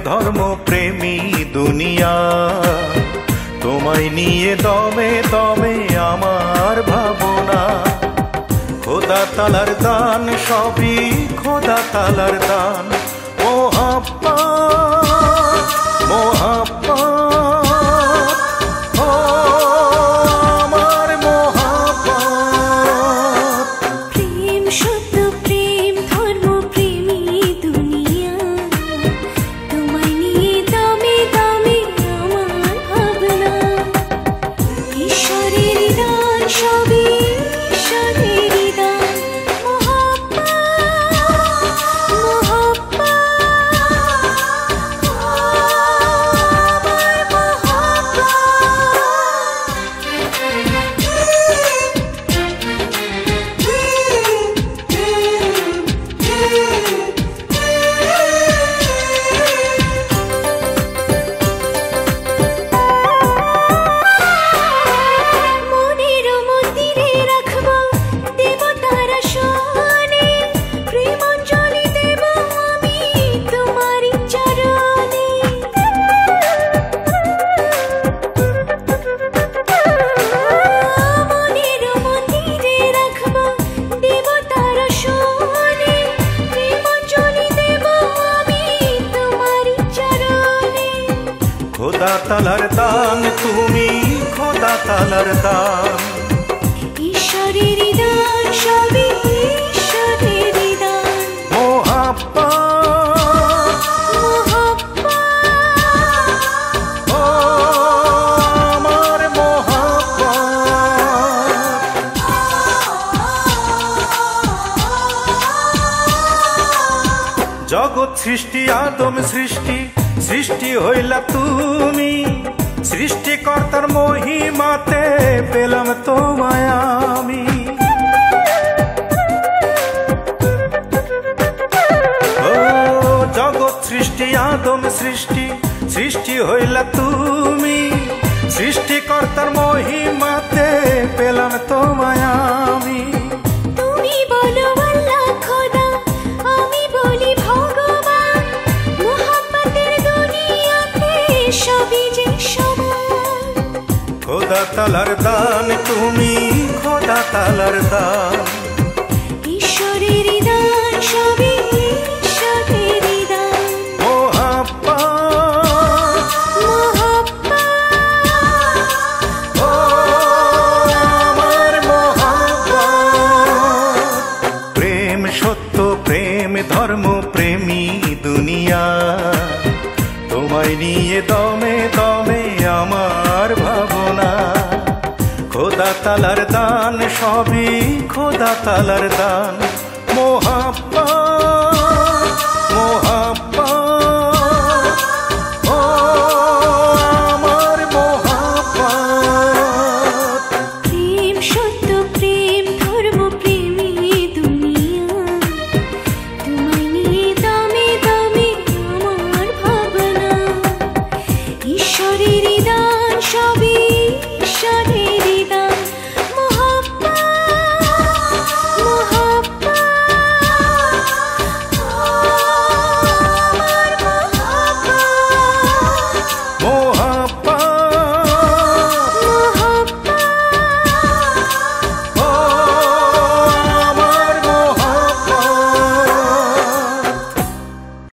ধর্ম প্রেমী দুনিয়া, তোমায় নিয়ে দমে দমে আমার ভাবনা। খোদা তালার দান, সবই খোদা তালার দান। মোহাব্বত মোহাব্বত ও আমার মোহাব্বত। প্রেম সত্য প্রেম ধর্ম প্রেমী দুনিয়া, তোমায় নিয়ে দমে দমে আমার ভাবনা। ঈশ্বরের দান, সবই ঈশ্বরের দান। খোদা তালার দান, তুমি খোদা তালার দান। ঈশ্বরের দান, সবই ঈশ্বরের দান। মোহাব্বত মোহাব্বত ও আমার মোহাব্বত। জগৎ সৃষ্টি আদম সৃষ্টি, সৃষ্টি হইলা তুমি। সৃষ্টিকর্তার মহিমাতে পেলাম তোমায় আমি। ও জগৎ সৃষ্টি আদম সৃষ্টি, সৃষ্টি হইলা তুমি। সৃষ্টিকর্তার মহিমাতে পেলাম তোমায় আমি। তুমি বলো আল্লাহ খোদা, আমি বলি ভগবান। মোহাম্মদের দুনিয়াতে সবই যে সমান। খোদা তালার দান, তুমি খোদা তালার দান। ঈশ্বরের দান, সবই ঈশ্বরের দান। মোহাব্বত মোহাব্বত ও আমার মোহাব্বত। প্রেম সত্য প্রেম ধর্ম প্রেমী দুনিয়া, তোমায় নিয়ে দমে দমে আমার ভাবনা। খোদা তালার দান, সবই খোদা তালার দান। মোহাব্বত